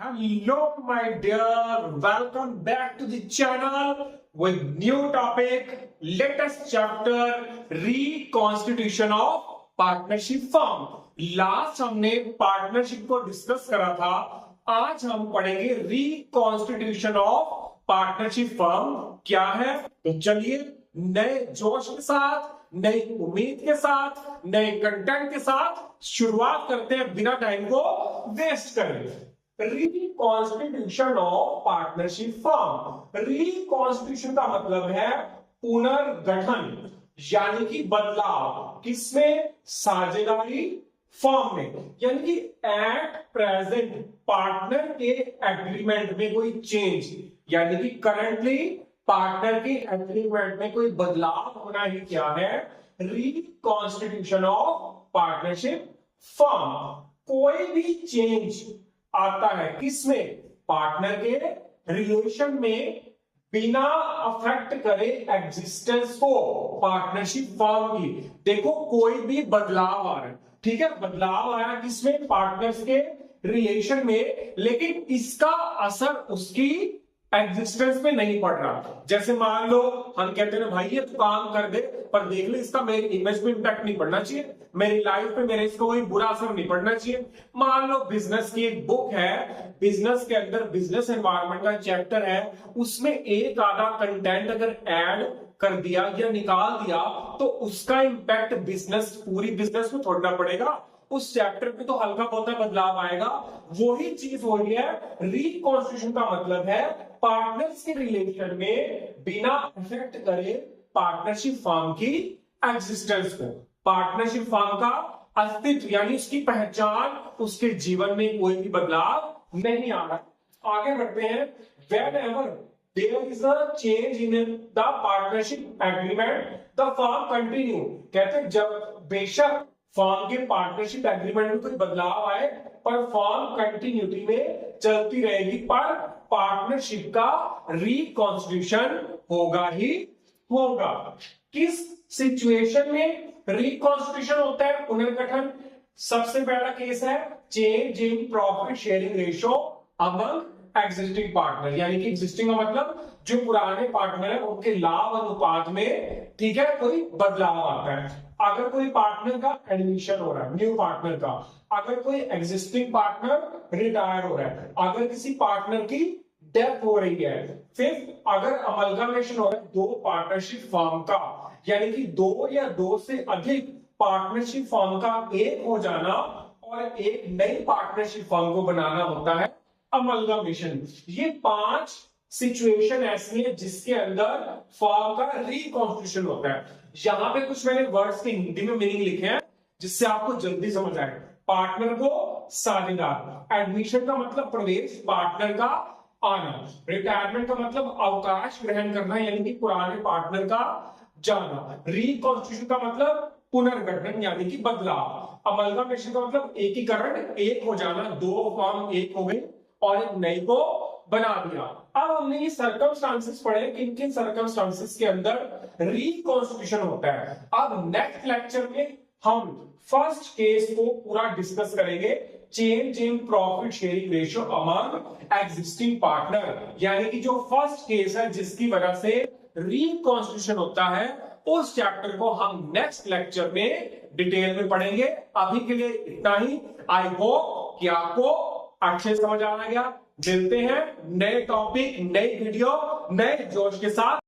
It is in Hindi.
Hello, my dear. Welcome back to the channel with new topic, latest chapter, reconstitution of partnership firm. Last हमने पार्टनरशिप को डिस्कस करा था. आज हम पढ़ेंगे रिकॉन्स्टिट्यूशन ऑफ पार्टनरशिप फर्म क्या है. तो चलिए नए जोश के साथ, नई उम्मीद के साथ, नए कंटेंट के साथ शुरुआत करते हैं बिना टाइम को वेस्ट करे. Reconstitution of partnership firm. Reconstitution का मतलब है पुनर्गठन यानी कि बदलाव. किसमें? साझेदारी फर्म में. यानी कि एट प्रेजेंट पार्टनर के एग्रीमेंट में कोई चेंज, यानी कि करंटली पार्टनर के एग्रीमेंट में कोई बदलाव होना ही क्या है? Reconstitution of partnership firm. कोई भी चेंज आता है किसमें? पार्टनर के रिलेशन में बिना अफेक्ट करे एग्जिस्टेंस को पार्टनरशिप फर्म की. देखो कोई भी बदलाव आ रहा है, ठीक है, बदलाव आया किसमें? पार्टनर्स के रिलेशन में, लेकिन इसका असर उसकी एग्जिस्टेंस में नहीं पड़ रहा. जैसे मान लो हम कहते हैं भाई ये तो काम कर दे, पर देख ले इसका मेरी इमेज पे इंपैक्ट नहीं पड़ना चाहिए, मेरी लाइफ पे मेरे इसको कोई बुरा असर नहीं पड़ना चाहिए. मान लो बिजनेस की एक बुक है, बिजनेस के अंदर बिजनेस एनवायरनमेंट का चैप्टर है, उसमें एक आधा कंटेंट अगर ऐड कर दिया या निकाल दिया तो उसका इंपैक्ट बिजनेस, पूरी बिजनेस में थोड़ा पड़ेगा. उस चैप्टर में तो हल्का बहुत बदलाव आएगा. वही चीज हो रही है. रिकॉन्स्टिट्यूशन का मतलब है पार्टनर्स के रिलेशन में बिना अफेक्ट करे पार्टनरशिप फर्म की एग्जिस्टेंस को, पार्टनरशिप फर्म का अस्तित्व यानी उसकी पहचान, उसके जीवन में कोई भी बदलाव नहीं आ रहा. आगे बढ़ते हैं. Whenever there is a change in the partnership agreement, the firm continue. कहते हैं जब बेशक फर्म के पार्टनरशिप एग्रीमेंट में कोई बदलाव आए पर फर्म कंटिन्यूटी में चलती रहेगी, पर पार्टनरशिप का रिकॉन्स्टिट्यूशन होगा ही होगा. किस सिचुएशन में रिकॉन्स्टिट्यूशन होता है? पुनर्गठन. सबसे पहला केस है change in profit sharing ratio among existing partner. यानी कि एग्जिस्टिंग का मतलब जो पुराने पार्टनर है उनके लाभ अनुपात में, ठीक है, कोई बदलाव आता है. अगर कोई पार्टनर का एडमिशन हो रहा है, न्यू पार्टनर का, अगर कोई एग्जिस्टिंग पार्टनर रिटायर हो रहा है, अगर किसी पार्टनर की डेथ हो रही है, फिर अगर अमलगमेशन हो रहा है दो पार्टनरशिप फर्म का, यानी कि दो या दो से अधिक पार्टनरशिप फर्म का एक हो जाना और एक नई पार्टनरशिप फर्म को बनाना होता है अमलगमेशन. ये 5 सिचुएशन ऐसी है जिसके अंदर फर्म का रिकॉन्स्टिट्यूशन होता है. यहां पे कुछ मैंने वर्ड्स के हिंदी में मीनिंग लिखे हैं जिससे आपको जल्दी समझ आए. पार्टनर को साझेदार. एडमिशन का मतलब प्रवेश, पार्टनर का आना. रिटायरमेंट का मतलब अवकाश ग्रहण करना यानी कि पुराने पार्टनर का जाना. रिकॉन्स्टिट्यूशन का मतलब पुनर्गठन यानी कि बदलाव. अमलगमेशन का मतलब एकीकरण, एक हो जाना, दो फर्म एक हो गई और एक नई को बना दिया. अब हमने ये सर्कमस्टांसेस पढ़े, किन किन सर्कमस्टांसेस के अंदर रिकॉन्स्टिट्यूशन होता है. अब नेक्स्ट लेक्चर में हम फर्स्ट केस को पूरा डिस्कस करेंगे, change in profit sharing ratio among existing partner. यानी कि जो फर्स्ट केस है जिसकी वजह से रिकॉन्स्टिट्यूशन होता है, उस चैप्टर को हम नेक्स्ट लेक्चर में डिटेल में पढ़ेंगे. अभी के लिए इतना ही. आई होप कि आपको अच्छे समझ आ गया. मिलते हैं नए टॉपिक, नई वीडियो, नए जोश के साथ.